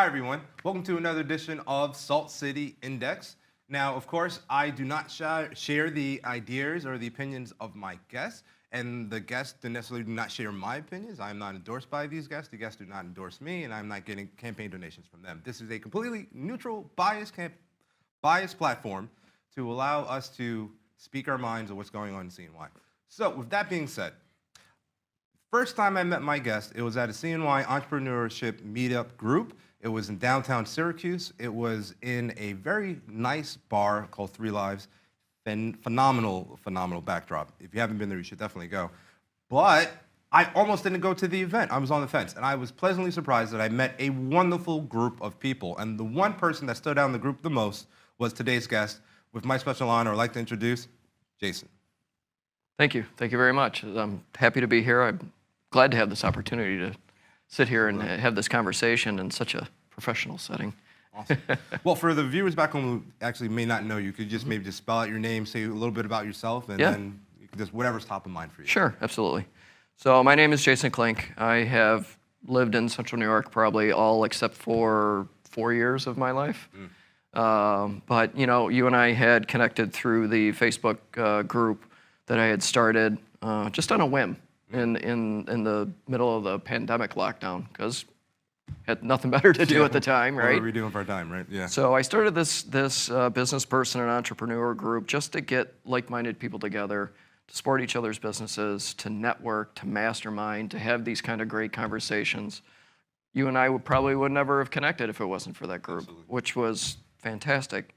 everyone. Welcome to another edition of Salt City Index. Now, of course, I do not share the ideas or the opinions of my guests, and the guests necessarily do not share my opinions. I am not endorsed by these guests. The guests do not endorse me, and I'm not getting campaign donations from them. This is a completely neutral, biased platform to allow us to speak our minds of what's going on in CNY. So, with that being said, first time I met my guest, it was at a CNY entrepreneurship meetup group. It was in downtown Syracuse. It was in a very nice bar called Three Lives. Phenomenal backdrop. If you haven't been there, you should definitely go. But I almost didn't go to the event. I was on the fence, and I was pleasantly surprised that I met a wonderful group of people. And the one person that stood out in the group the most was today's guest. With my special honor, I'd like to introduce Jason. Thank you. Thank you very much. I'm happy to be here. I'm glad to have this opportunity to sit here and have this conversation in such a professional setting. Awesome. Well, for the viewers back home who actually may not know you, could you just maybe just spell out your name, say a little bit about yourself, and then you can just whatever's top of mind for you. Sure, absolutely. So my name is Jason Clink. I have lived in Central New York probably all except for 4 years of my life. But you know, you and I had connected through the Facebook group that I had started just on a whim. In the middle of the pandemic lockdown, because had nothing better to do at the time, right? What were we doing for our time, right? Yeah. So I started this business person and entrepreneur group just to get like-minded people together, to support each other's businesses, to network, to mastermind, to have these kind of great conversations. You and I would never have connected if it wasn't for that group, which was fantastic.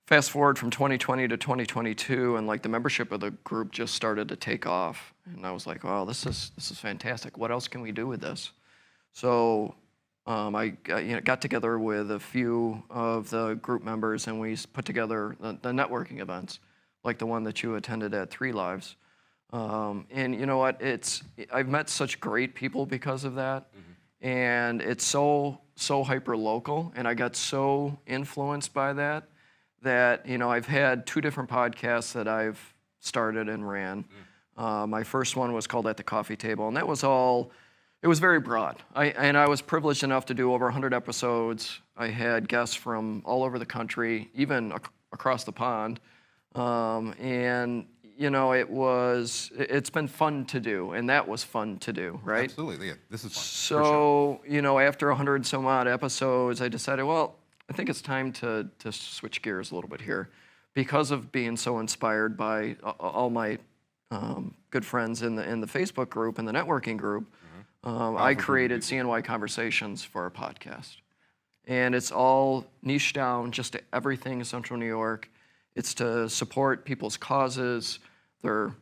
Fast forward from 2020 to 2022, and like the membership of the group just started to take off, and I was like, "Wow, this is fantastic. What else can we do with this?" So I got together with a few of the group members, and we put together the networking events, like the one that you attended at Three Lives. And you know what? I've met such great people because of that, and it's so hyper local, and I got so influenced by that. You know, I've had 2 different podcasts that I've started and ran. My first one was called At the Coffee Table, and it was very broad. I was privileged enough to do over 100 episodes. I had guests from all over the country, even across the pond. And, you know, it's been fun to do, and that was fun to do, right? Absolutely, yeah, this is fun. So, you know, after 100 and some odd episodes, I decided, well, I think it's time to switch gears a little bit here. Because of being so inspired by all my good friends in the Facebook group and the networking group, I created CNY Conversations for a podcast. And it's all niched down just to everything in Central New York. It's to support people's causes, their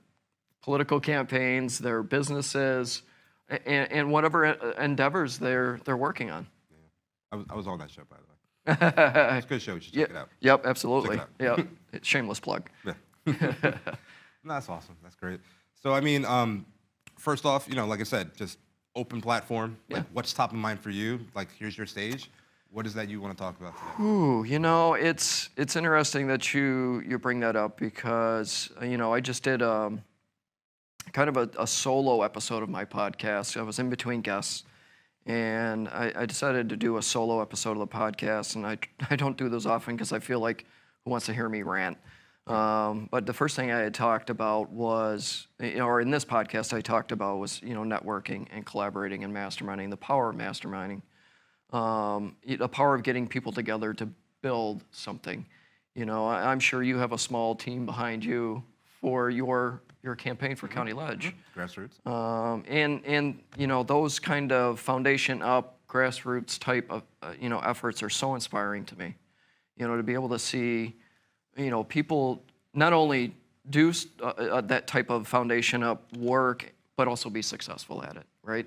political campaigns, their businesses, and whatever endeavors they're working on. Yeah. I was on that show, by the way. It's a good show. You should check it out. Yep, absolutely. Yep, shameless plug. Yeah. That's awesome. That's great. So, I mean, first off, you know, like I said, just open platform. Like, what's top of mind for you? Like, here's your stage. What is that you want to talk about today? Ooh, you know, it's interesting that you bring that up because, you know, I just did kind of a solo episode of my podcast. I was in between guests. And I decided to do a solo episode of the podcast, and I don't do those often because I feel like who wants to hear me rant? But the first thing I had talked about was, you know, or in this podcast I talked about was, you know, networking and collaborating and masterminding, the power of masterminding, the power of getting people together to build something. You know, I'm sure you have a small team behind you for your campaign for County Ledge. Grassroots. And you know, those kind of foundation up, grassroots type of, you know, efforts are so inspiring to me. You know, to be able to see, you know, people not only do that type of foundation up work, but also be successful at it, right?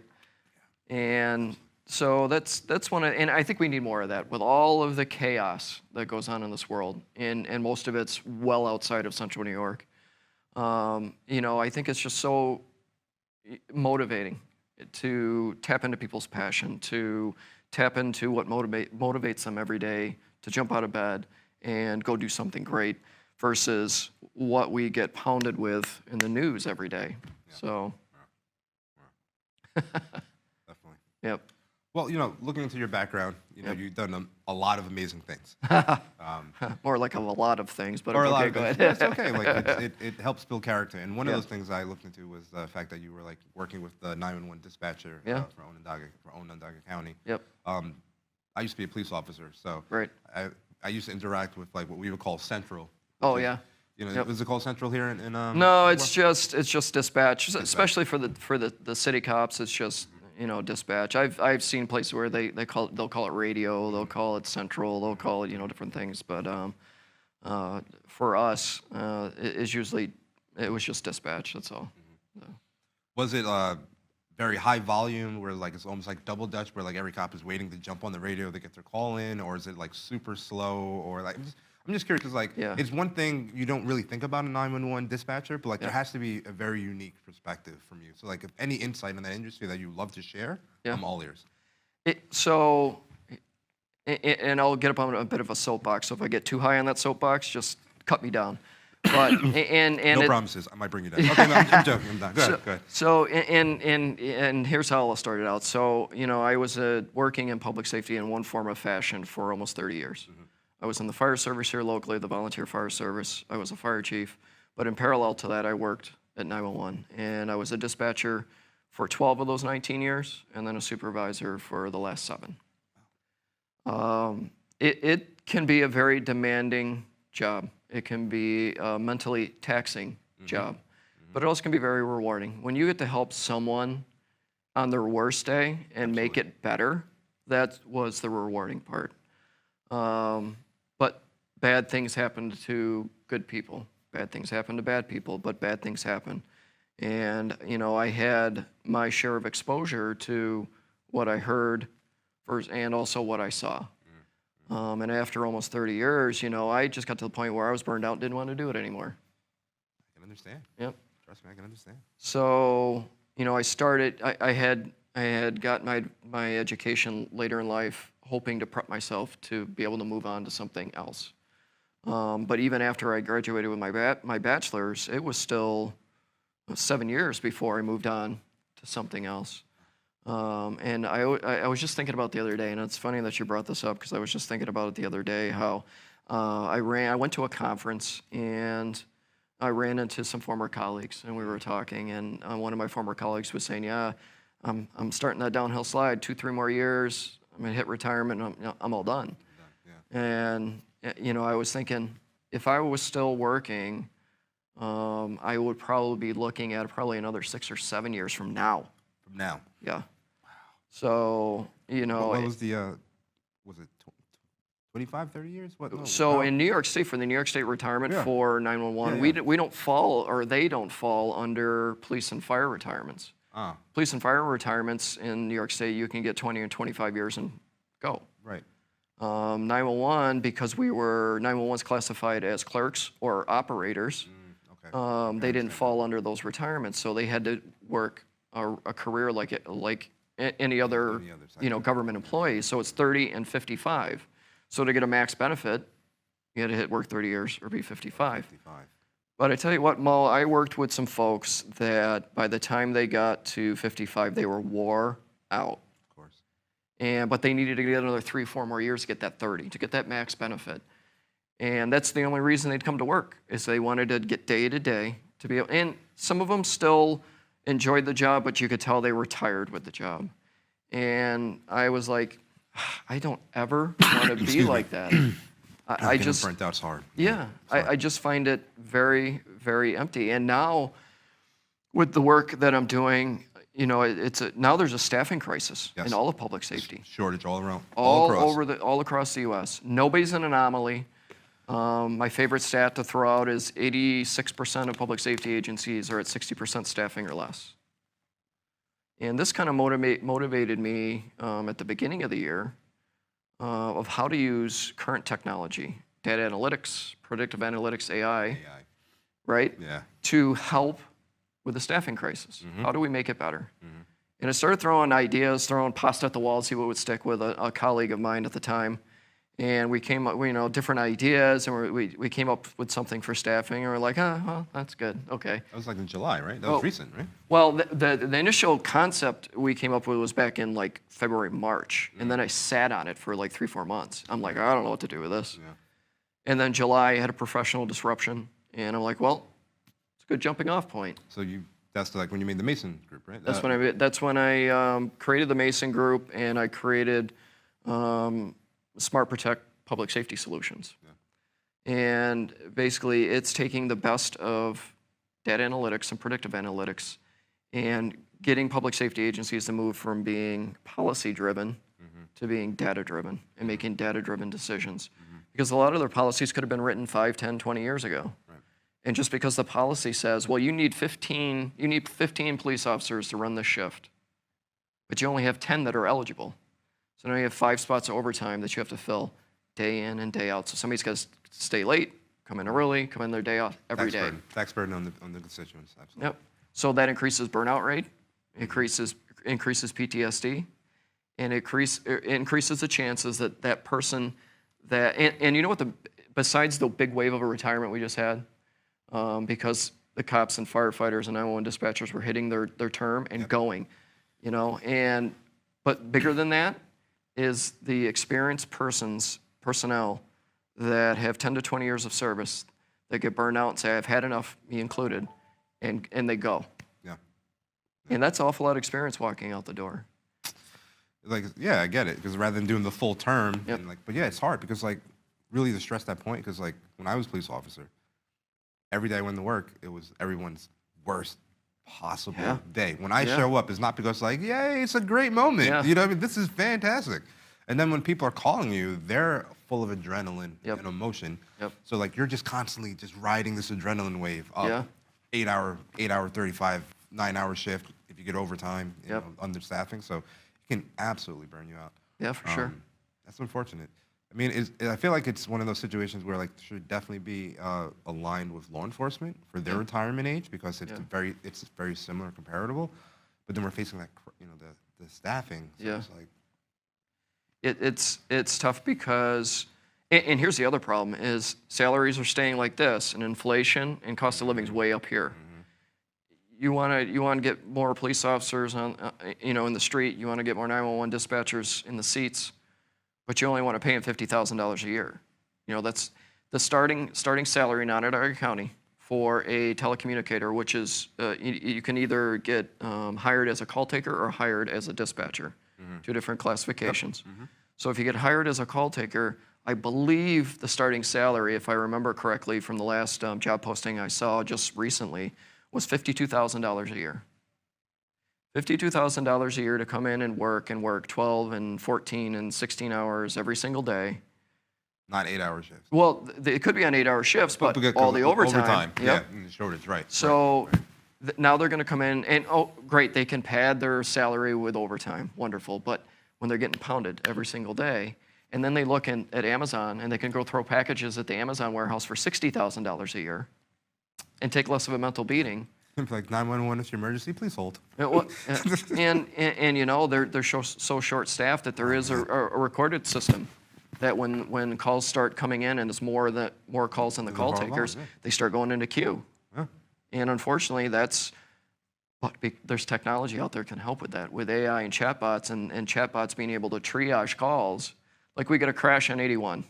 And so that's one of, and I think we need more of that with all of the chaos that goes on in this world, and most of it's well outside of Central New York. You know, I think it's just so motivating to tap into people's passion, to tap into what motivates them every day, to jump out of bed and go do something great versus what we get pounded with in the news every day. Yeah. So. Definitely. Yep. Well, looking into your background, you've done a lot of amazing things. More like a lot of things, but Or a lot okay, of go things. ahead. It's okay. Like it helps build character. And one of Yeah. those things I looked into was the fact that you were like working with the 911 dispatcher Yeah. for Onondaga County. Yep. I used to be a police officer, so Right. I used to interact with like what we would call Central. Oh, which is, yeah. Yep. Was it called Central here in No, it's just dispatch, especially for the city cops. It's just dispatch. I've seen places where they'll call it radio, they'll call it central, they'll call it different things. But for us, it was just dispatch. That's all. So. Was it very high volume where like it's almost like double Dutch where like every cop is waiting to jump on the radio to get their call in, or is it like super slow, or like I'm just curious because like it's one thing you don't really think about a 911 dispatcher, but like there has to be a very unique perspective from you. So like if any insight in that industry that you love to share, I'm all ears. And I'll get up on a bit of a soapbox. So if I get too high on that soapbox, just cut me down. But no promises. I might bring you down. Okay, no, I'm joking. I'm done. Go ahead. So and here's how it started out. So I was working in public safety in one form of fashion for almost 30 years. I was in the fire service here locally, the volunteer fire service. I was a fire chief, but in parallel to that, I worked at 911, and I was a dispatcher for 12 of those 19 years, and then a supervisor for the last 7. It can be a very demanding job. It can be a mentally taxing job, but it also can be very rewarding. When you get to help someone on their worst day and make it better, that was the rewarding part. But bad things happen to good people. Bad things happen to bad people, but bad things happen. And, I had my share of exposure to what I heard first and also what I saw. And after almost 30 years, I just got to the point where I was burned out and didn't want to do it anymore. I can understand. Yep. Trust me, I can understand. So, I started, I had got my education later in life, hoping to prep myself to be able to move on to something else. But even after I graduated with my bachelor's, it was still 7 years before I moved on to something else. And I was just thinking about the other day, and it's funny that you brought this up because I was just thinking about it the other day, how I went to a conference and I ran into some former colleagues, and we were talking, and one of my former colleagues was saying, yeah, I'm starting that downhill slide, 2-3 more years, I'm gonna hit retirement, and I'm all done. Yeah. And I was thinking, if I was still working, I would probably be looking at probably another 6 or 7 years from now. From now? Yeah. Wow. So, What was was it 25, 30 years? In New York State, for the New York State retirement for 911, we don't fall, or they don't fall under police and fire retirements. Police and fire retirements in New York State, you can get 20 and 25 years and go. Right. 911, because 911's classified as clerks or operators, they didn't fall under those retirements, so they had to work a career like any other government employee. So it's 30 and 55. So to get a max benefit, you had to work 30 years or be 55. But I tell you what, Mo, I worked with some folks that by the time they got to 55, they were wore out. Of course. But they needed to get another 3-4 more years to get that 30, to get that max benefit. And that's the only reason they'd come to work, is they wanted to get day to day to be able, and some of them still enjoyed the job, but you could tell they were tired with the job. And I was like, I don't ever want to be like that. I just burnt out's hard. Yeah, I just find it very, very empty. And now, with the work that I'm doing, now there's a staffing crisis in all of public safety. Shortage all around, all across the U.S. Nobody's an anomaly. My favorite stat to throw out is 86% of public safety agencies are at 60% staffing or less. And this kind of motivated me at the beginning of the year of how to use current technology, data analytics, predictive analytics, AI. Right? Yeah. To help with the staffing crisis. How do we make it better? And I started throwing ideas, throwing pasta at the wall, see what would stick with a colleague of mine at the time. And we came up, different ideas, and we came up with something for staffing, and we're like, well, that's good, okay. That was like in July, right? That was recent, right? Well, the initial concept we came up with was back in like February, March, and then I sat on it for like 3-4 months. I'm like, I don't know what to do with this. Yeah. And then July, I had a professional disruption, and I'm like, well, it's a good jumping off point. So that's like when you made the Mason group, right? That's when I created the Mason group, and I created Smart Protect Public Safety Solutions. Yeah. And basically, it's taking the best of data analytics and predictive analytics and getting public safety agencies to move from being policy-driven to being data-driven and making data-driven decisions. Because a lot of their policies could have been written 5, 10, 20 years ago. Right. And just because the policy says, well, you need 15 police officers to run this shift, but you only have 10 that are eligible. So now you have 5 spots of overtime that you have to fill day in and day out. So somebody's got to stay late, come in early, come in their day off every day. Tax burden on the constituents, absolutely. Yep. So that increases burnout rate, increases PTSD, and it increases the chances that that person and you know what, besides the big wave of a retirement we just had, because the cops and firefighters and 911 dispatchers were hitting their term and going, but bigger than that is the experienced personnel that have 10 to 20 years of service that get burned out and say, I've had enough, me included, and they go. Yeah. And that's an awful lot of experience walking out the door. Like, yeah, I get it, because rather than doing the full term, but yeah, it's hard, because like, really to stress that point, because like, when I was a police officer, every day I went to work, it was everyone's worst possible day. When I show up, it's not because like, yay, it's a great moment. Yeah. You know what I mean? This is fantastic. And then when people are calling you, they're full of adrenaline and emotion. Yep. So like, you're just constantly just riding this adrenaline wave up. 8 hour, 35, 9-hour shift if you get overtime, you know, understaffing. So it can absolutely burn you out. Yeah, for sure. That's unfortunate. I mean, I feel like it's one of those situations where like should definitely be aligned with law enforcement for their retirement age, because it's very similar, comparable. But then we're facing that, the staffing. So it's like it's tough because, and here's the other problem is salaries are staying like this, and inflation and cost of living is way up here. You want to get more police officers on, in the street. You want to get more 911 dispatchers in the seats. But you only want to pay them $50,000 a year. That's the starting salary in Onondaga County for a telecommunicator, which is you can either get hired as a call taker or hired as a dispatcher, 2 different classifications. Yep. So if you get hired as a call taker, I believe the starting salary, if I remember correctly from the last job posting I saw just recently, was $52,000 a year. $52,000 a year to come in and work 12 and 14 and 16 hours every single day. Not 8-hour shifts. Well, it could be on 8-hour shifts, but all the overtime. Yeah, the shortage, right. So now they're going to come in and, oh, great, they can pad their salary with overtime. Wonderful. But when they're getting pounded every single day, and then they look at Amazon and they can go throw packages at the Amazon warehouse for $60,000 a year and take less of a mental beating. Like 911, it's your emergency, please hold. And they're so short-staffed that there is a recorded system that when calls start coming in and it's more calls than the call takers, they start going into queue. Yeah. And unfortunately, there's technology out there that can help with that, with AI and chatbots, and chatbots being able to triage calls. Like we get a crash on 81.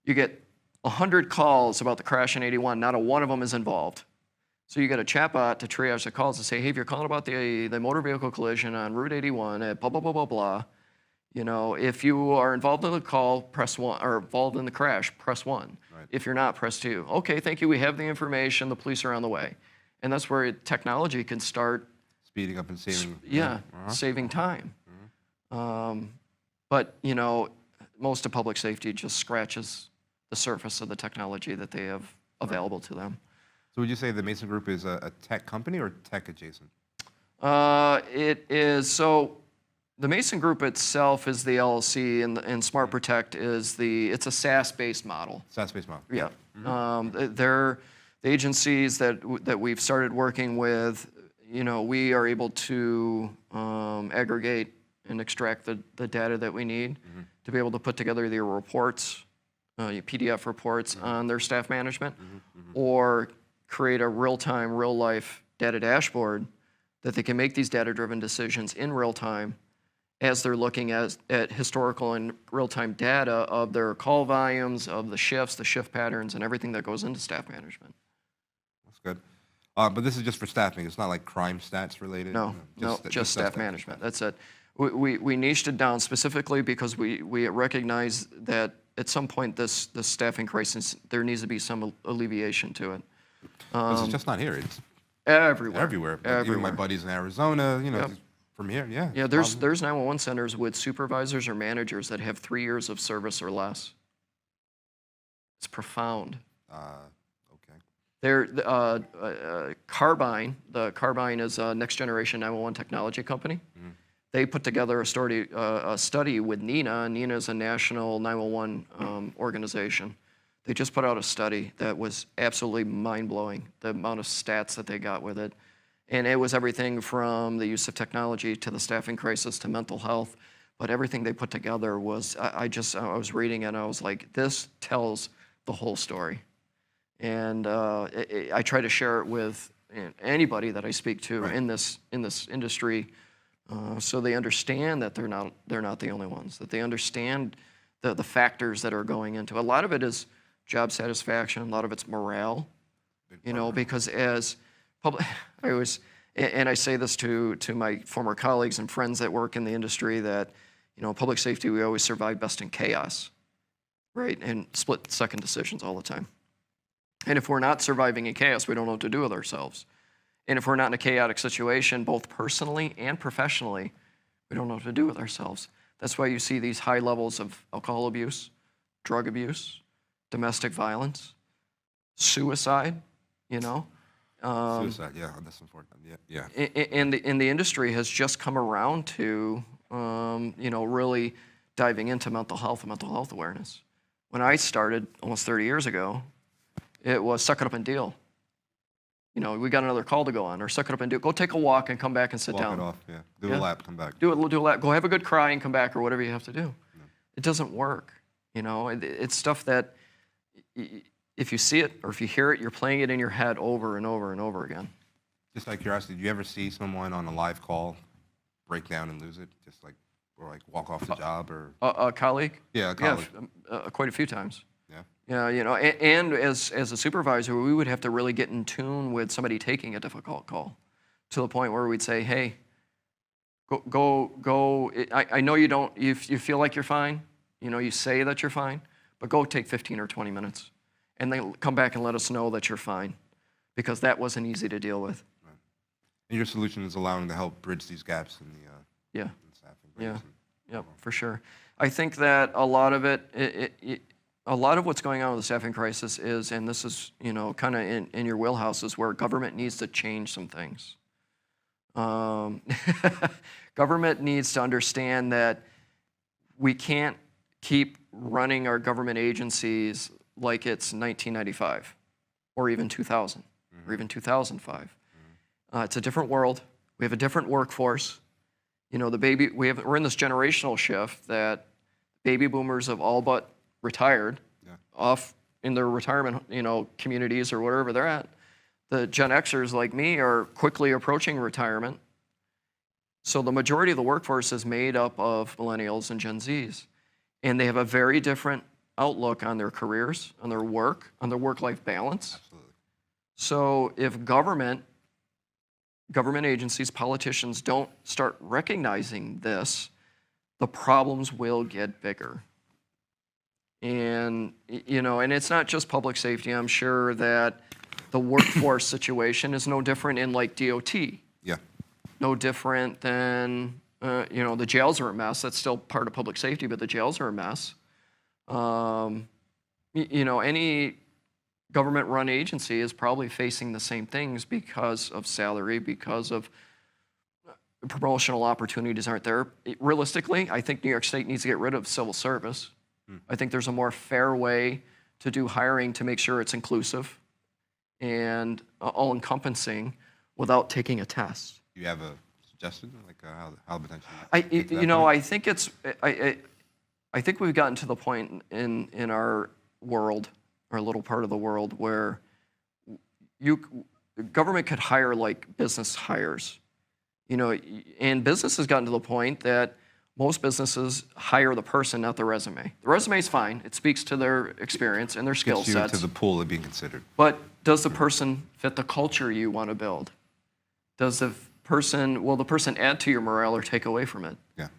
You get 100 calls about the crash on 81, not a one of them is involved. So you got a chatbot to triage the calls and say, hey, if you're calling about the motor vehicle collision on Route 81 at blah, blah, blah, blah, blah, if you are involved in the call, press 1, or involved in the crash, press 1. Right. If you're not, press 2. Okay, thank you, we have the information, the police are on the way. And that's where technology can start speeding up and saving. Saving time. But, most of public safety just scratches the surface of the technology that they have available to them. So would you say the Mason Group is a tech company or tech adjacent? It is, so the Mason Group itself is the LLC, and Smart Protect is it's a SaaS-based model. SaaS-based model. Yeah. They're the agencies that we've started working with, we are able to aggregate and extract the data that we need to be able to put together their reports, PDF reports on their staff management, or create a real-time, real-life data dashboard that they can make these data-driven decisions in real time as they're looking at historical and real-time data of their call volumes, of the shifts, the shift patterns, and everything that goes into staff management. That's good. But this is just for staffing. It's not like crime stats related? No, just staff management. That's it. We niched it down specifically because we recognize that at some point this staffing crisis, there needs to be some alleviation to it. This is just not here. It's everywhere. everywhere. Even my buddies in Arizona, from here, yeah. Yeah, there's 911 centers with supervisors or managers that have 3 years of service or less. It's profound. Okay. Carbine, the Carbine is a next generation 911 technology company. They put together a study with NENA, and NENA is a national 911 organization. They just put out a study that was absolutely mind-blowing, the amount of stats that they got with it. And it was everything from the use of technology to the staffing crisis to mental health. But everything they put together was, I was reading it and I was like, this tells the whole story. And I try to share it with anybody that I speak to in this industry, so they understand that they're not the only ones, that they understand the factors that are going into it. A lot of it is job satisfaction, a lot of it's morale, because as public, I say this to my former colleagues and friends that work in the industry that, public safety, we always survive best in chaos, right? And split-second decisions all the time. And if we're not surviving in chaos, we don't know what to do with ourselves. And if we're not in a chaotic situation, both personally and professionally, we don't know what to do with ourselves. That's why you see these high levels of alcohol abuse, drug abuse, domestic violence, suicide, Suicide, yeah, that's important. Yeah. And the industry has just come around to, really diving into mental health and mental health awareness. When I started almost 30 years ago, it was suck it up and deal. We got another call to go on, or suck it up and do. Go take a walk and come back and sit down. Walk it off, yeah. Do a lap, come back. Do a lap. Go have a good cry and come back, or whatever you have to do. Yeah. It doesn't work. It's stuff that if you see it or if you hear it, you're playing it in your head over and over and over again. Just out of curiosity, do you ever see someone on a live call break down and lose it, or walk off the job, or a colleague? Yeah, a colleague. Yeah, quite a few times. Yeah. Yeah, and as a supervisor, we would have to really get in tune with somebody taking a difficult call, to the point where we'd say, "Hey, go. I know you don't. You feel like you're fine. You say that you're fine, but go take 15 or 20 minutes, and then come back and let us know that you're fine, because that wasn't easy to deal with." Right. And your solution is allowing to help bridge these gaps in the in staffing. Yeah, for sure. I think that a lot of a lot of what's going on with the staffing crisis is, and this is, kind of in your wheelhouse, is where government needs to change some things. Government needs to understand that we can't keep running our government agencies like it's 1995 or even 2000 or even 2005. It's a different world. We have a different workforce. We're in this generational shift that baby boomers have all but retired, off in their retirement, communities or wherever they're at. The Gen Xers like me are quickly approaching retirement. So the majority of the workforce is made up of millennials and Gen Zs. And they have a very different outlook on their careers, on their work, on their work-life balance. Absolutely. So if government agencies, politicians don't start recognizing this, the problems will get bigger. And, and it's not just public safety. I'm sure that the workforce situation is no different in DOT. Yeah. No different than, the jails are a mess. That's still part of public safety, but the jails are a mess. Any government-run agency is probably facing the same things because of salary, because of promotional opportunities aren't there. Realistically, I think New York State needs to get rid of civil service. I think there's a more fair way to do hiring to make sure it's inclusive and all-encompassing without taking a test. Do you have a suggested, like how potentially? I think I think we've gotten to the point in our world, our little part of the world, where the government could hire like business hires, and business has gotten to the point that most businesses hire the person, not the resume. The resume is fine; it speaks to their experience and their skill Gets you sets. to the pool of being considered. But does the person fit the culture you want to build? Will the person add to your morale or take away from it? Yeah.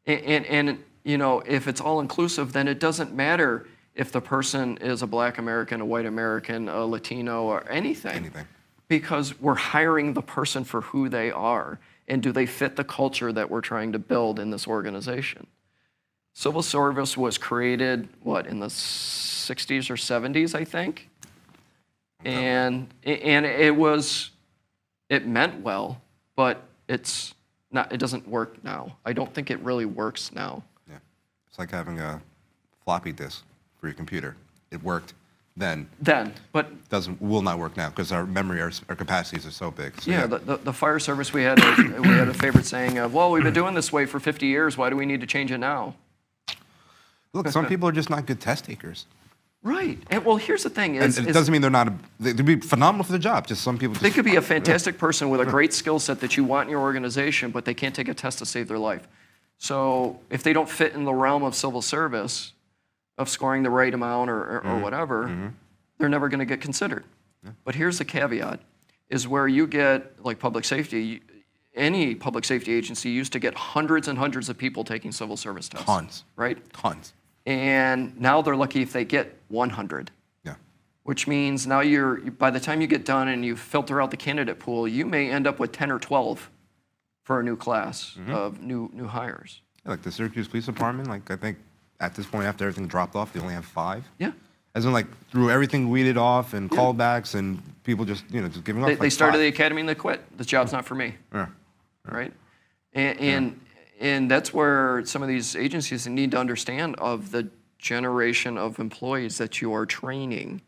And if it's all inclusive, then it doesn't matter if the person is a Black American, a white American, a Latino, or anything. Anything. Because we're hiring the person for who they are, and do they fit the culture that we're trying to build in this organization? Civil service was created, in the 60s or 70s, I think? Okay. And it meant well, but it doesn't work now. I don't think it really works now. Yeah. It's like having a floppy disk for your computer. It worked then, but will not work now because our memory, our capacities are so big. So yeah, the fire service, we had a favorite saying of, well, we've been doing this way for 50 years. Why do we need to change it now? Look, some people are just not good test takers. Right. And well, here's the thing: it doesn't mean they'd be phenomenal for the job. Just some people. They could be a fantastic person with a great skill set that you want in your organization, but they can't take a test to save their life. So if they don't fit in the realm of civil service, of scoring the right amount or whatever, they're never going to get considered. Yeah. But here's the caveat: is where you get like public safety. Any public safety agency used to get hundreds and hundreds of people taking civil service tests. Tons. Right. Tons. And now they're lucky if they get 100. Yeah. Which means now by the time you get done and you filter out the candidate pool, you may end up with 10 or 12 for a new class of new hires. Yeah, like the Syracuse Police Department, like I think at this point after everything dropped off, they only have 5. Yeah. As in like through everything weeded off and callbacks and people just giving up. They started the academy and they quit. This job's not for me. Yeah. Right? And that's where some of these agencies need to understand of the generation of employees that you are training.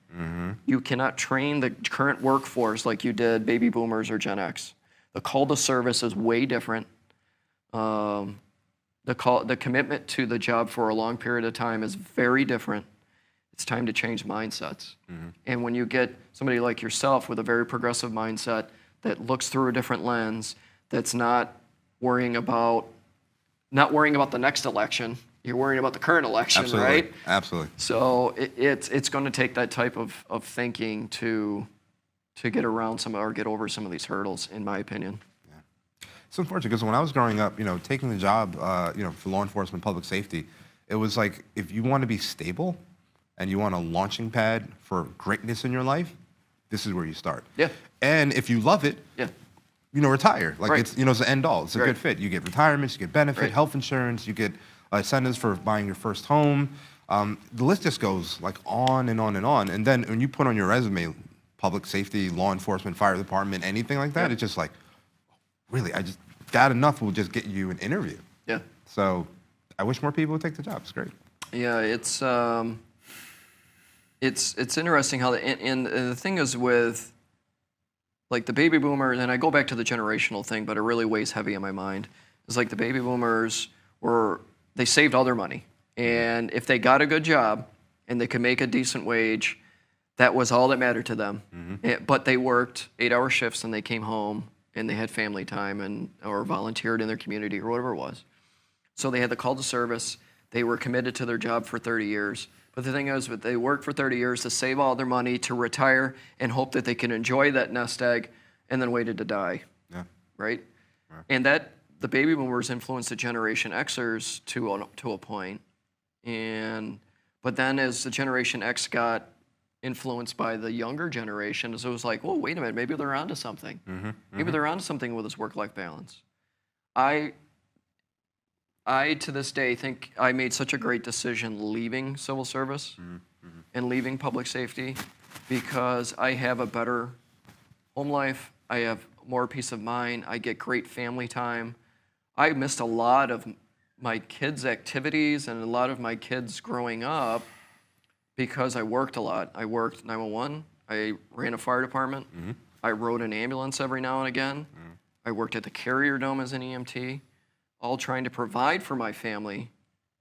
You cannot train the current workforce like you did baby boomers or Gen X. The call to service is way different. The commitment to the job for a long period of time is very different. It's time to change mindsets. And when you get somebody like yourself with a very progressive mindset that looks through a different lens, that's not worrying about the next election. You're worrying about the current election, Absolutely. Right? Absolutely. So it's going to take that type of thinking to get around or get over some of these hurdles, in my opinion. Yeah. It's unfortunate because when I was growing up, taking the job, for law enforcement, public safety, it was like if you want to be stable and you want a launching pad for greatness in your life, this is where you start. Yeah. And if you love it, yeah. Retire. Like right. it's the end all. It's a good fit. You get retirements, you get benefit, right. health insurance, you get incentives for buying your first home. The list just goes like on and on and on. And then when you put on your resume, public safety, law enforcement, fire department, anything like that, it's just like, really, that enough will just get you an interview. Yeah. So I wish more people would take the job. It's great. Yeah, it's interesting how and the thing is with like the baby boomers, and I go back to the generational thing, but it really weighs heavy on my mind. It's like the baby boomers they saved all their money. And if they got a good job and they could make a decent wage, that was all that mattered to them. But they worked 8-hour shifts and they came home and they had family time or volunteered in their community or whatever it was. So they had the call to service. They were committed to their job for 30 years. But the thing is, they worked for 30 years to save all their money, to retire, and hope that they can enjoy that nest egg, and then waited to die. Yeah. Right? Yeah. And the baby boomers influenced the Generation Xers to a point. But then as the Generation X got influenced by the younger generation, it was like, whoa, wait a minute, maybe they're onto something. Maybe they're onto something with this work-life balance. I, to this day, think I made such a great decision leaving civil service and leaving public safety because I have a better home life. I have more peace of mind. I get great family time. I missed a lot of my kids' activities and a lot of my kids growing up because I worked a lot. I worked 911. I ran a fire department. I rode an ambulance every now and again. I worked at the Carrier Dome as an EMT, all trying to provide for my family,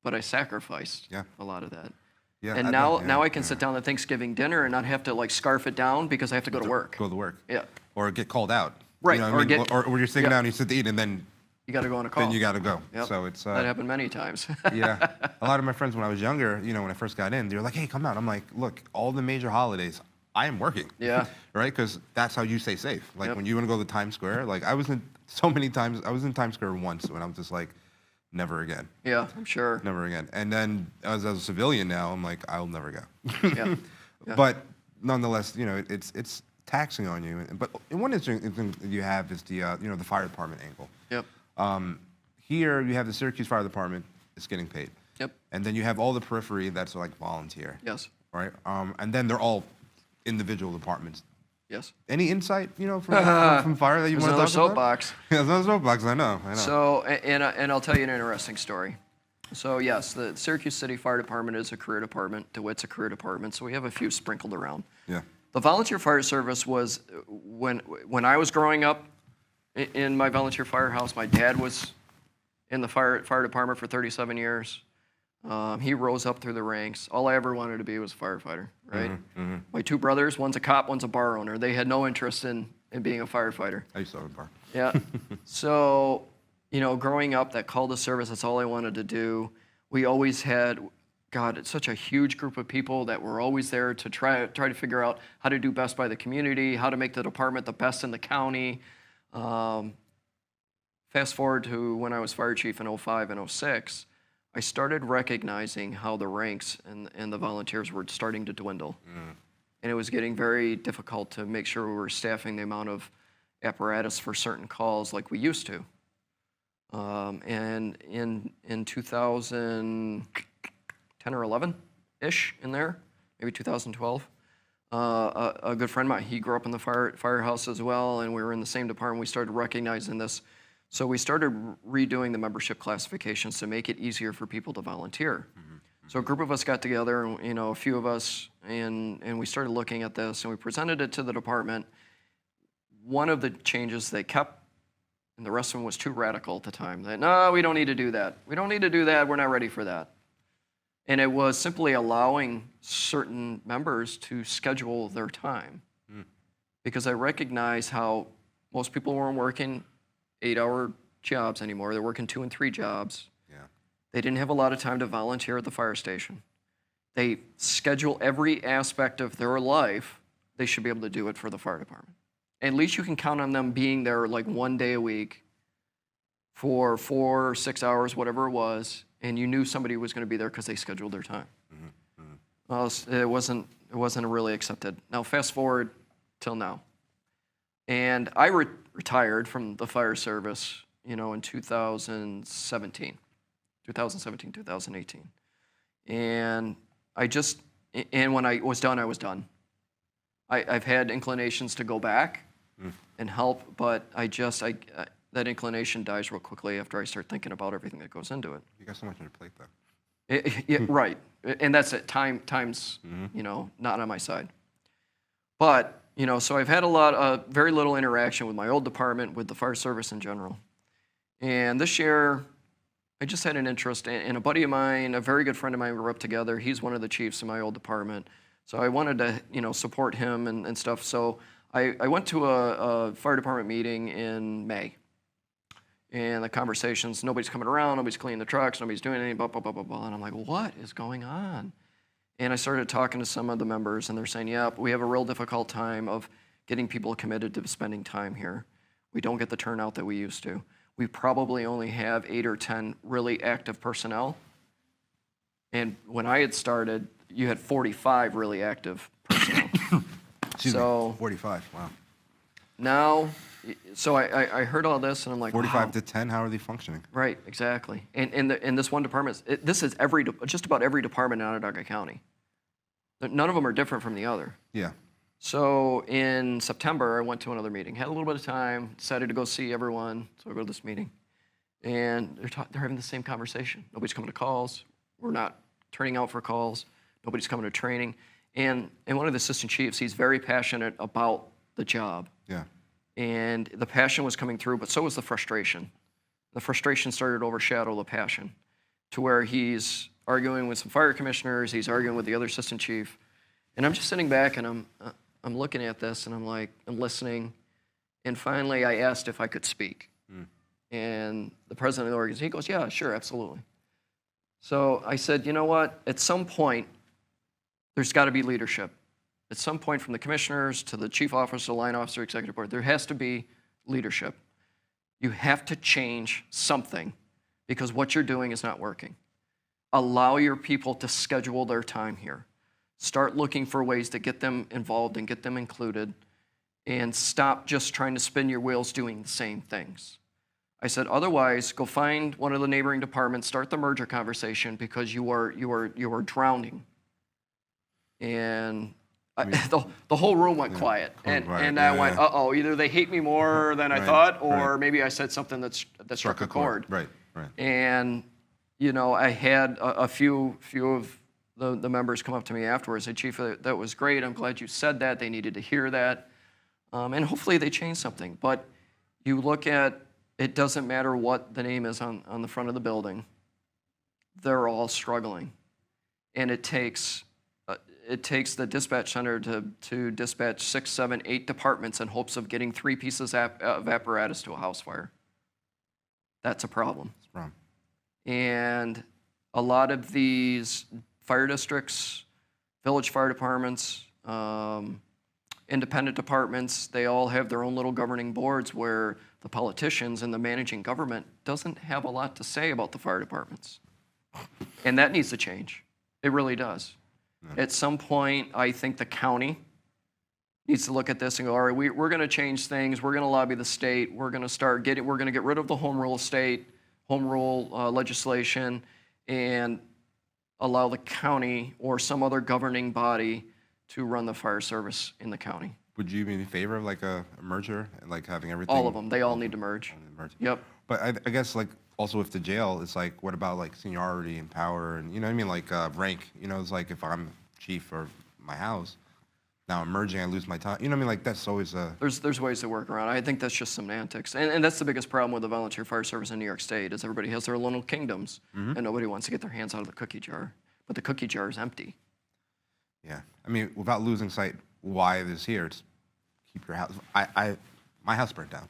but I sacrificed a lot of that. Yeah, And now I can sit down at Thanksgiving dinner and not have to like scarf it down because I have to go to work. Go to work. Yeah. Or get called out. Right. You know what I mean? Or you're sitting down, you sit to eat, and then you got to go on a call. Then you got to go. Yep. So it's that happened many times. yeah. A lot of my friends when I was younger, you know, when I first got in, they were like, "Hey, come out." I'm like, "Look, all the major holidays, I am working." Yeah. Right? Because that's how you stay safe. Like when you want to go to Times Square, like I was in so many times. I was in Times Square once when I was just like, never again. Yeah, I'm sure. Never again. And then as a civilian now, I'm like, I'll never go. Yeah. But nonetheless, you know, it's taxing on you. But one interesting thing that you have is the you know, the fire department angle. Yep. Here you have the Syracuse Fire Department is getting paid. Yep. And then you have all the periphery that's like volunteer. Yes. Right. And then they're all individual departments. Yes. Any insight, you know, from fire that you want to talk soapbox. about? Yeah, there's another soapbox. I know. So, and I'll tell you an interesting story. So yes, the Syracuse City Fire Department is a career department. DeWitt's a career department. So we have a few sprinkled around. Yeah. The volunteer fire service was when I was growing up in my volunteer firehouse. My dad was in the fire department for 37 years. He rose up through the ranks. All I ever wanted to be was a firefighter, right? My two brothers, one's a cop, one's a bar owner. They had no interest in being a firefighter. I used to have a bar. Yeah. So, you know, growing up, that call to service, that's all I wanted to do. We always had, God, it's such a huge group of people that were always there to try to figure out how to do best by the community, how to make the department the best in the county. Fast forward to when I was fire chief in 05 and 06, I started recognizing how the ranks and the volunteers were starting to dwindle. And it was getting very difficult to make sure we were staffing the amount of apparatus for certain calls like we used to. And in 2010 or 11-ish in there, maybe 2012, a good friend of mine, he grew up in the firehouse as well, and we were in the same department. We started recognizing this. So we started redoing the membership classifications to make it easier for people to volunteer. So a group of us got together, and, you know, a few of us, and we started looking at this, and we presented it to the department. One of the changes they kept, and the rest of them was too radical at the time. That, no, we don't need to do that. We don't need to do that. We're not ready for that. And it was simply allowing certain members to schedule their time. Because I recognize how most people weren't working 8-hour jobs anymore. They're working 2 and 3 jobs. They didn't have a lot of time to volunteer at the fire station. They schedule every aspect of their life. They should be able to do it for the fire department. At least you can count on them being there like 1 day a week for 4 or 6 hours, whatever it was, and you knew somebody was going to be there because they scheduled their time. Well, it wasn't really accepted. Now fast forward till now, and I retired from the fire service, you know, in 2018. And and when I was done, I was done. I've had inclinations to go back and help, but that inclination dies real quickly after I start thinking about everything that goes into it. You got so much on your plate, though. Yeah, right. And that's it. Time's, you know, not on my side. But, you know, so I've had very little interaction with my old department, with the fire service in general. And this year, I just had an interest in a buddy of mine, a very good friend of mine. We were up together. He's one of the chiefs in my old department. So I wanted to, you know, support him and stuff. So I went to a fire department meeting in May. And the conversations, nobody's coming around, nobody's cleaning the trucks, nobody's doing anything, blah, blah, blah, blah, blah. And I'm like, what is going on? And I started talking to some of the members, and they're saying, yeah, we have a real difficult time of getting people committed to spending time here. We don't get the turnout that we used to. We probably only have 8 or 10 really active personnel. And when I had started, you had 45 really active personnel. Excuse me, 45, wow. Now, so I heard all this, and I'm like, 45 wow. to 10, how are they functioning? Right, exactly. And in this one department, this is just about every department in Onondaga County. None of them are different from the other. Yeah. So in September, I went to another meeting. Had a little bit of time, decided to go see everyone, so I go to this meeting. And they're having the same conversation. Nobody's coming to calls. We're not turning out for calls. Nobody's coming to training. And one of the assistant chiefs, he's very passionate about the job. Yeah. And the passion was coming through, but so was the frustration. The frustration started to overshadow the passion to where he's arguing with some fire commissioners, he's arguing with the other assistant chief. And I'm just sitting back and I'm looking at this and I'm listening. And finally I asked if I could speak. And the president of the organization, he goes, yeah, sure, absolutely. So I said, you know what, at some point, there's got to be leadership. At some point, from the commissioners to the chief officer, line officer, executive board, there has to be leadership. You have to change something because what you're doing is not working. Allow your people to schedule their time here. Start looking for ways to get them involved and get them included, and stop just trying to spin your wheels doing the same things. I said, otherwise, go find one of the neighboring departments, start the merger conversation because you are drowning. And the whole room went quiet. And I went, uh-oh, either they hate me more than I thought, or maybe I said something that struck a chord. Right. And, you know, I had a few of the members come up to me afterwards and say, Chief, that was great. I'm glad you said that. They needed to hear that. And hopefully they change something. But you look at, it doesn't matter what the name is on the front of the building. They're all struggling. And it takes the dispatch center to dispatch 6, 7, 8 departments in hopes of getting 3 pieces of apparatus to a house fire. That's a problem. It's a problem. And a lot of these fire districts, village fire departments, independent departments, they all have their own little governing boards where the politicians and the managing government doesn't have a lot to say about the fire departments. And that needs to change. It really does. Yeah. At some point, I think the county needs to look at this and go, all right, we're going to change things. We're going to lobby the state. We're going to get rid of the home rule legislation and allow the county or some other governing body to run the fire service in the county. Would you be in favor of like a merger and like having everything? All of them. They all need to merge. Yep. But I guess like also with the jail, it's like, what about like seniority and power and, you know what I mean? Like rank, you know, it's like if I'm chief of my house, now I'm merging, I lose my time. You know what I mean? Like that's always a... There's ways to work around. I think that's just semantics. And that's the biggest problem with the volunteer fire service in New York State is everybody has their little kingdoms and nobody wants to get their hands out of the cookie jar. But the cookie jar is empty. Yeah. I mean, without losing sight why it is here, it's keep your house... My house burnt down.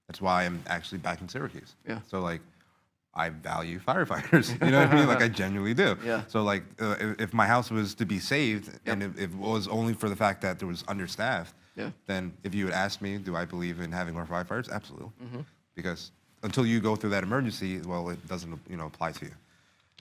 That's why I'm actually back in Syracuse. Yeah. So like, I value firefighters. You know what I mean? Like I genuinely do. Yeah. So like, if my house was to be saved, and if it was only for the fact that there was understaffed, then if you would ask me, do I believe in having more firefighters? Absolutely. Because until you go through that emergency, well, it doesn't apply to you.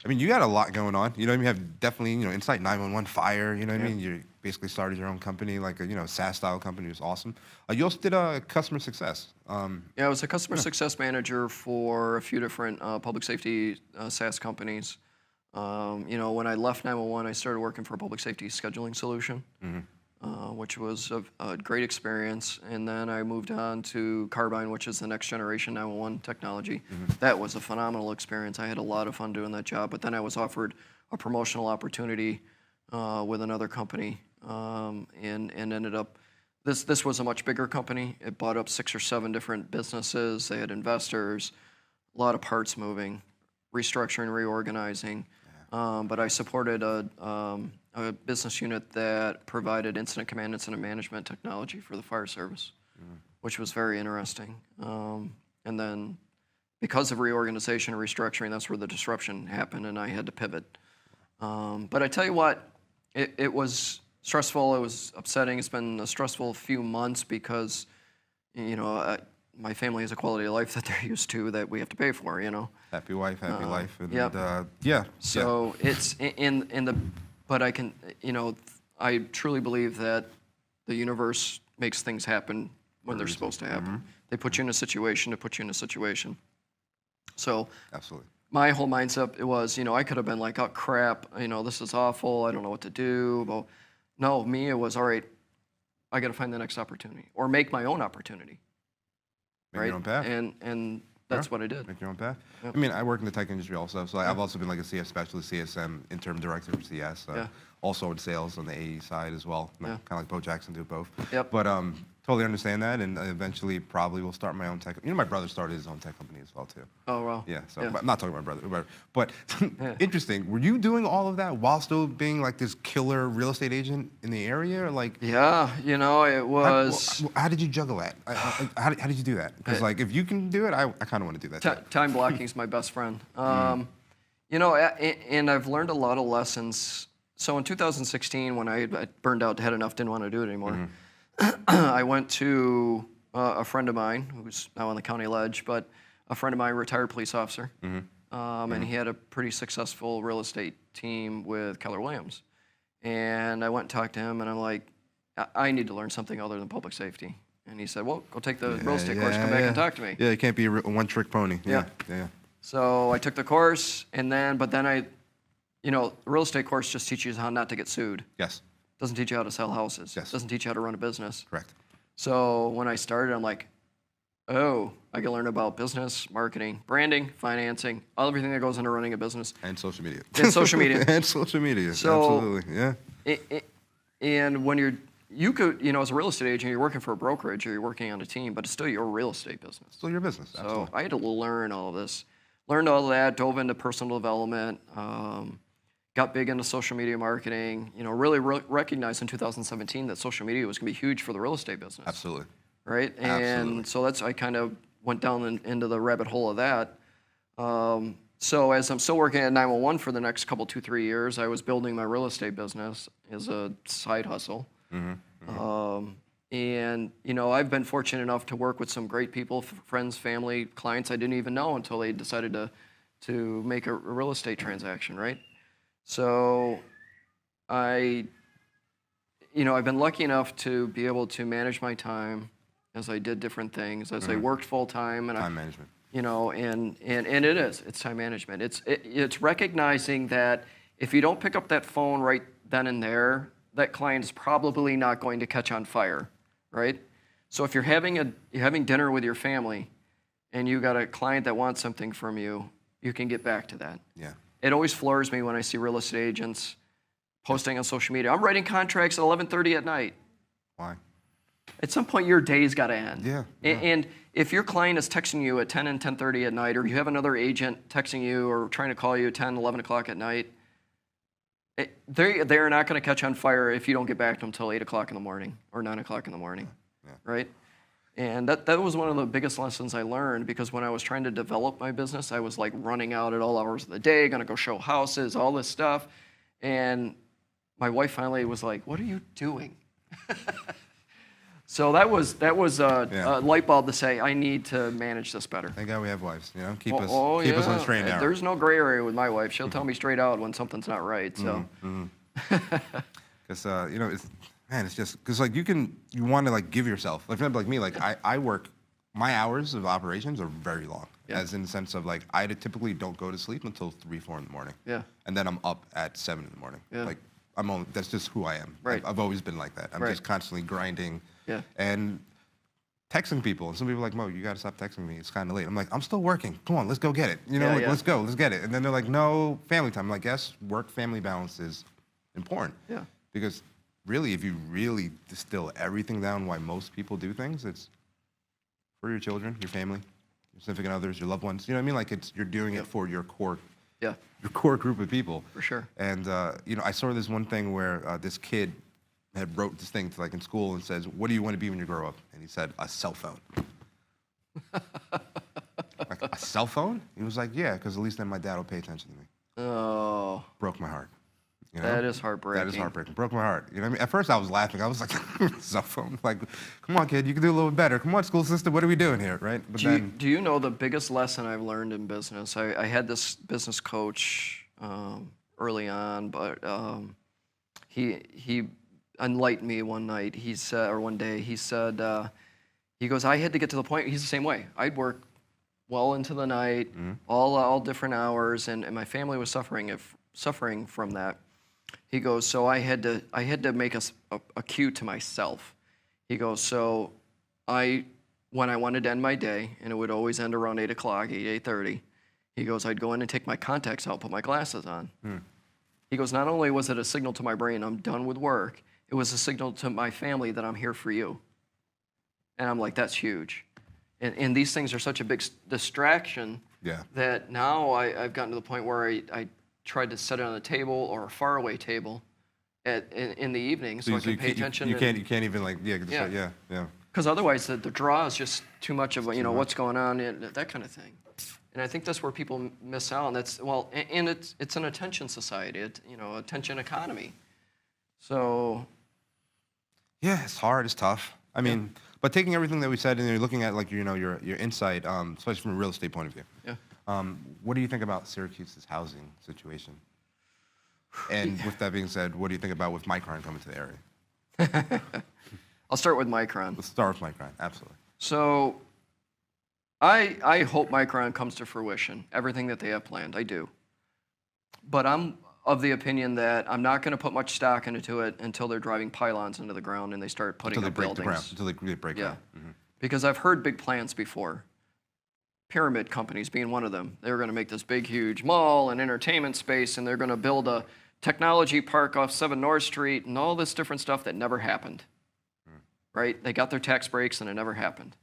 I mean, you got a lot going on. You know what I mean? You have definitely, Insight 911 Fire. You know what I mean? You basically started your own company, like a, SaaS-style company. It was awesome. You also did customer success. Yeah, I was a customer success manager for a few different public safety SaaS companies. When I left 911, I started working for a public safety scheduling solution, which was a great experience. And then I moved on to Carbine, which is the next generation 911 technology. That was a phenomenal experience. I had a lot of fun doing that job. But then I was offered a promotional opportunity with another company and ended up, this was a much bigger company. It bought up 6 or 7 different businesses. They had investors, a lot of parts moving, restructuring, reorganizing. But I supported a business unit that provided incident command, incident management technology for the fire service, which was very interesting. And then because of reorganization and restructuring, that's where the disruption happened, and I had to pivot. But I tell you what, it was stressful. It was upsetting. It's been a stressful few months because, my family has a quality of life that they're used to that we have to pay for, Happy wife, happy life. And, yeah. So it's but I can, I truly believe that the universe makes things happen when they're supposed to happen. They put you in a situation to put you in a situation. So absolutely. My whole mindset, it was, I could have been like, oh crap, this is awful, I don't know what to do. But no, it was, all right, I got to find the next opportunity or make my own opportunity. Make your own path. And that's what I did. Make your own path. Yep. I mean, I work in the tech industry also, so I've also been like a CS specialist, CSM, interim director for CS, also in sales on the AE side as well. Kind of like Bo Jackson do both. Yep. But totally understand that, and eventually probably will start my own tech. You know, my brother started his own tech company as well too. Oh, wow. Yeah, so Yeah. I'm not talking about my brother, but Yeah. interesting. Were you doing all of that while still being like this killer real estate agent in the area, or like? Yeah, you know, it was How did you juggle that? How did you do that? Because like, if you can do it, I kind of want to do that. Too. time blocking is my best friend. You know, and I've learned a lot of lessons. So in 2016, when I burned out, had enough, didn't want to do it anymore, I went to a friend of mine who's now on the county ledge, but a friend of mine, retired police officer, and he had a pretty successful real estate team with Keller Williams. And I went and talked to him, and I'm like, I need to learn something other than public safety. And he said, well, go take the real estate course, come back and talk to me. Yeah, it can't be a one-trick pony. Yeah. So I took the course, but then you know, the real estate course just teaches you how not to get sued. Yes. Doesn't teach you how to sell houses. Yes. Doesn't teach you how to run a business. Correct. So when I started, I'm like, oh, I can learn about business, marketing, branding, financing, everything that goes into running a business. And social media. And social media. And social media. So, absolutely. Yeah. And when you could, you know, as a real estate agent, you're working for a brokerage or you're working on a team, but it's still your real estate business. Still your business. Absolutely. So I had to learn all of this. Learned all of that, dove into personal development, got big into social media marketing, you know, really recognized in 2017 that social media was going to be huge for the real estate business. Absolutely. Right? And so I kind of went down into the rabbit hole of that. So as I'm still working at 911 for the next couple, 2-3 years, I was building my real estate business as a side hustle. And, you know, I've been fortunate enough to work with some great people, friends, family, clients I didn't even know until they decided to make a real estate transaction, right? So I've been lucky enough to be able to manage my time as I did different things, as I worked full time. And time management. You know, and it's time management. It's recognizing that if you don't pick up that phone right then and there, that client is probably not going to catch on fire, right? So if you're having dinner with your family and you got a client that wants something from you, you can get back to that. Yeah. It always floors me when I see real estate agents posting on social media. I'm writing contracts at 11:30 at night. Why? At some point, your day's got to end. Yeah. And if your client is texting you at 10 and 10:30 at night, or you have another agent texting you or trying to call you at 10, 11 o'clock at night, they're not going to catch on fire if you don't get back to them until 8 o'clock in the morning or 9 o'clock in the morning, right? And that was one of the biggest lessons I learned, because when I was trying to develop my business, I was like running out at all hours of the day, going to go show houses, all this stuff. And my wife finally was like, what are you doing? So that was a light bulb to say, I need to manage this better. Thank God we have wives, you know, keep us on the straight and narrow. There's no gray area with my wife. She'll tell me straight out when something's not right. So, because you know, it's just because like you want to like give yourself, like me, like I work, my hours of operations are very long, as in the sense of like I typically don't go to sleep until 3, 4 in the morning. Yeah. And then I'm up at 7 in the morning. Yeah. Like that's just who I am. Right. I've always been like that. I'm just constantly grinding. Yeah. And texting people, and some people are like, Mo, you gotta stop texting me. It's kind of late. I'm like, I'm still working. Come on, let's go get it. You know, let's go, let's get it. And then they're like, no, family time. I'm like, yes, work-family balance is important. Yeah. Because really, if you really distill everything down, why most people do things, it's for your children, your family, your significant others, your loved ones. You know what I mean? Like you're doing it for your core. Yeah. Your core group of people. For sure. And you know, I saw this one thing where this kid had wrote this thing to, like in school and says, what do you want to be when you grow up? And he said, a cell phone. Like, a cell phone? He was like, yeah, because at least then my dad will pay attention to me. Oh. Broke my heart. You know? That is heartbreaking. That is heartbreaking. Broke my heart. You know what I mean? At first I was laughing. I was like, cell phone? Like, come on, kid, you can do a little better. Come on, school system, what are we doing here, right? But do you know the biggest lesson I've learned in business? I had this business coach early on, but he enlightened me one night. He said, or one day, he said, he goes, I had to get to the point. He's the same way. I'd work well into the night, all different hours, and my family was suffering from that. He goes, so I had to make a cue to myself. He goes, so when I wanted to end my day, and it would always end around 8 o'clock, 8:30. He goes, I'd go in and take my contacts out, put my glasses on. He goes, not only was it a signal to my brain, I'm done with work, it was a signal to my family that I'm here for you. And I'm like, that's huge. And these things are such a big distraction that now I've gotten to the point where I tried to set it on a table or a faraway table in the evening so I can pay attention. You can't even like, yeah. Because otherwise the draw is just too much of, what's going on, and that kind of thing. And I think that's where people miss out. And that's, and it's an attention society, attention economy. So. Yeah, it's hard, it's tough. I mean, but taking everything that we said and you're looking at like, your insight, especially from a real estate point of view. Yeah. What do you think about Syracuse's housing situation? And with that being said, what do you think about with Micron coming to the area? I'll start with Micron. Let's start with Micron, absolutely. So I hope Micron comes to fruition, everything that they have planned, I do. But I'm of the opinion that I'm not going to put much stock into it until they're driving pylons into the ground and they start putting up buildings. Until they break ground. Mm-hmm. Because I've heard big plans before. Pyramid companies being one of them. They were going to make this big, huge mall and entertainment space, and they're going to build a technology park off 7 North Street and all this different stuff that never happened. Right? They got their tax breaks and it never happened.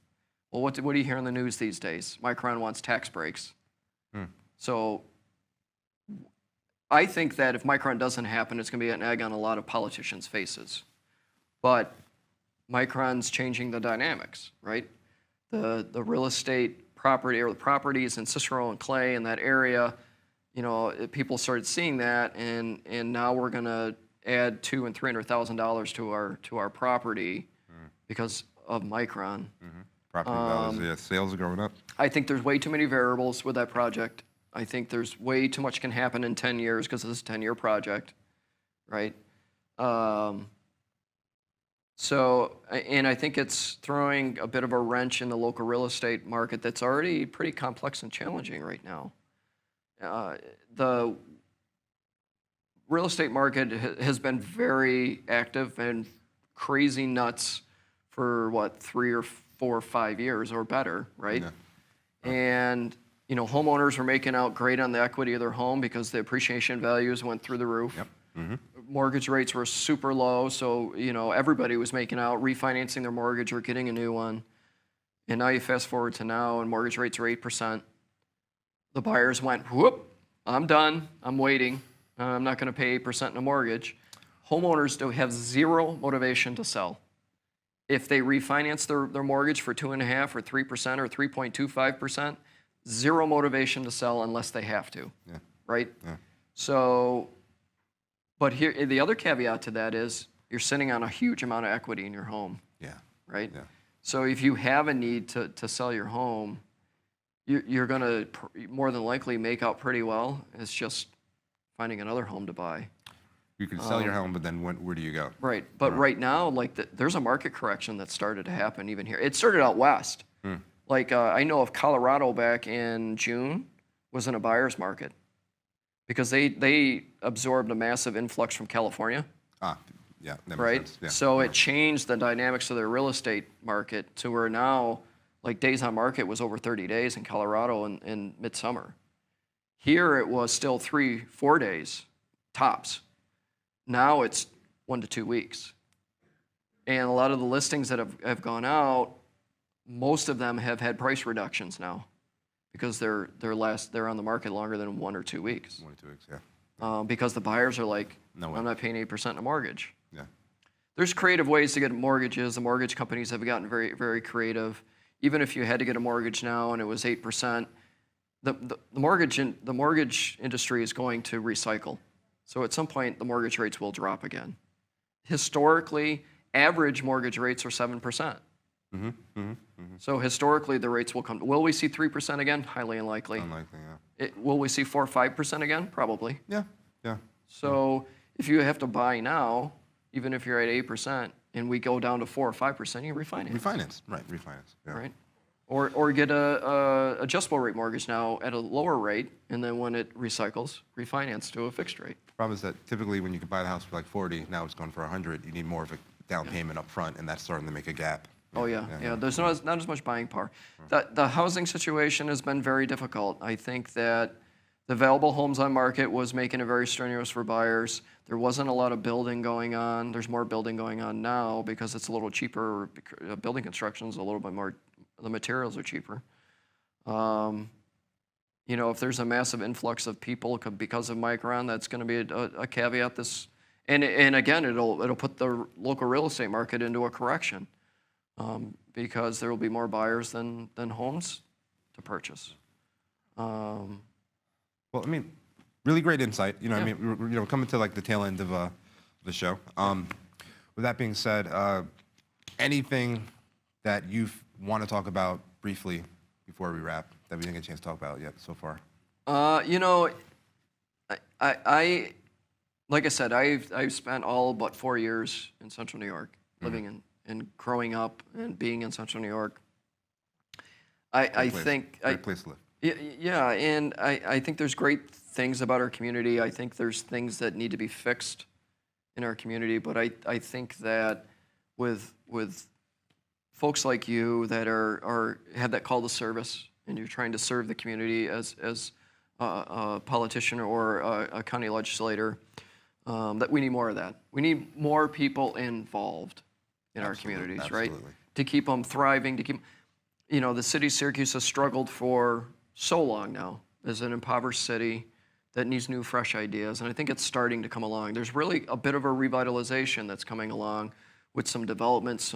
Well, what do you hear in the news these days? Micron wants tax breaks. So I think that if Micron doesn't happen, it's going to be an egg on a lot of politicians' faces. But Micron's changing the dynamics, right? The real estate property or the properties in Cicero and Clay in that area, people started seeing that, and now we're going to add $200,000 and $300,000 to our property because of Micron. Property values, sales are going up. I think there's way too many variables with that project. I think there's way too much can happen in 10 years because this is a 10-year project, right? So, and I think it's throwing a bit of a wrench in the local real estate market that's already pretty complex and challenging right now. The real estate market has been very active and crazy nuts for, 3 or 4 or 5 years or better, right? Yeah. And homeowners were making out great on the equity of their home because the appreciation values went through the roof. Yep. Mm-hmm. Mortgage rates were super low, so everybody was making out, refinancing their mortgage or getting a new one. And now you fast forward to now, and mortgage rates are 8%. The buyers went, whoop, I'm done, I'm waiting. I'm not going to pay 8% in a mortgage. Homeowners do have zero motivation to sell. If they refinance their mortgage for 2.5% or 3% or 3.25%, zero motivation to sell unless they have to, right? Yeah. So, but here, the other caveat to that is you're sitting on a huge amount of equity in your home, right? Yeah. So if you have a need to sell your home, you're going to more than likely make out pretty well. It's just finding another home to buy. You can sell your home, but then where do you go? Right, but right now, there's a market correction that started to happen even here. It started out west. I know of Colorado back in June was in a buyer's market because they absorbed a massive influx from California. Yeah, that makes sense. Yeah. So it changed the dynamics of their real estate market to where now, days on market was over 30 days in Colorado in midsummer. Here it was still 3-4 days, tops. Now it's 1 to 2 weeks. And a lot of the listings that have gone out, most of them have had price reductions now because they're on the market longer than 1 or 2 weeks. 1 or 2 weeks, yeah. Because the buyers are like, no way. I'm not paying 8% in a mortgage. Yeah. There's creative ways to get mortgages. The mortgage companies have gotten very, very creative. Even if you had to get a mortgage now and it was 8%, the mortgage industry is going to recycle. So at some point, the mortgage rates will drop again. Historically, average mortgage rates are 7%. So historically, the rates will come. Will we see 3% again? Highly unlikely. Unlikely, yeah. Will we see 4 or 5% again? Probably. Yeah. So if you have to buy now, even if you're at 8%, and we go down to 4 or 5%, you refinance. Refinance. Yeah. Right. Or get a adjustable rate mortgage now at a lower rate, and then when it recycles, refinance to a fixed rate. The problem is that typically when you can buy the house for 40, now it's going for 100. You need more of a down payment up front, and that's starting to make a gap. Oh yeah. There's not as much buying power. The housing situation has been very difficult. I think that The available homes on market was making it very strenuous for buyers. There wasn't a lot of building going on. There's more building going on now because it's a little cheaper. Building construction is a little bit more, the materials are cheaper. You know, if there's a massive influx of people because of Micron, that's going to be a caveat. And again, it'll put the local real estate market into a correction because there will be more buyers than homes to purchase. Well, I mean, really great insight. You know, Yeah. I mean, we're coming to like the tail end of the show. With that being said, anything that you want to talk about briefly before we wrap that we didn't get a chance to talk about yet so far? You know, I like I said, I've spent all but 4 years in Central New York, living and growing up and being in Central New York. I think great place to live. Yeah, and I think there's great things about our community. I think there's things that need to be fixed in our community, but I think that with folks like you that have that call to service and you're trying to serve the community as a politician or a county legislator, that we need more of that. We need more people involved in our communities, right? To keep them thriving, to keep, you know, the city of Syracuse has struggled for so long now as an impoverished city that needs new, fresh ideas, and I think it's starting to come along. There's really a bit of a revitalization that's coming along with some development,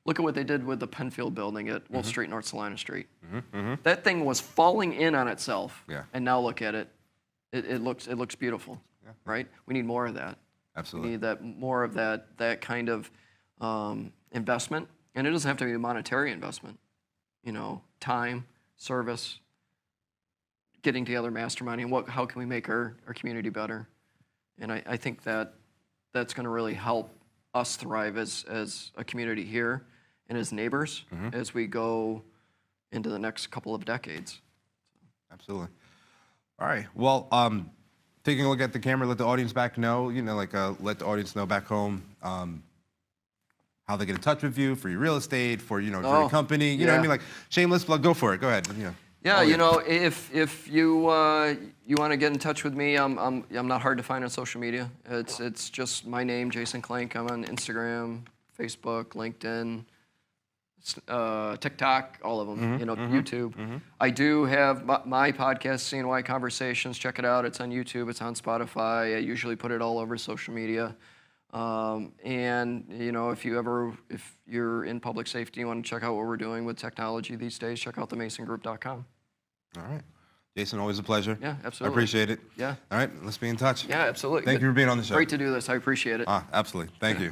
look at what they did with the Penfield building at Wolf Street, North Salina Street. That thing was falling in on itself, and now look at it. It looks beautiful, right? We need more of that. Absolutely. We need more of that kind of investment, and it doesn't have to be a monetary investment. You know, time, service, getting together, masterminding. How can we make our community better? And I think that's going to really help us thrive as a community here and as neighbors as we go into the next couple of decades. Absolutely. All right. Well, taking a look at the camera, let the audience back know, you know, like let the audience know back home how they get in touch with you for your real estate, for, you know, for your company. You know what I mean? Like, shameless plug, go for it. Go ahead. You know. Yeah, you know, if you want to get in touch with me, I'm not hard to find on social media. It's just my name, Jason Clink. I'm on Instagram, Facebook, LinkedIn, TikTok, all of them. You know, YouTube. I do have my podcast, CNY Conversations. Check it out. It's on YouTube. It's on Spotify. I usually put it all over social media. And you know, if you're in public safety, you want to check out what we're doing with technology these days, check out themasongroup.com. All right. Jason, always a pleasure. Yeah, absolutely. I appreciate it. Yeah. All right, let's be in touch. Yeah, absolutely. Thank you for being on the show. Great to do this. I appreciate it. Absolutely. Thank you.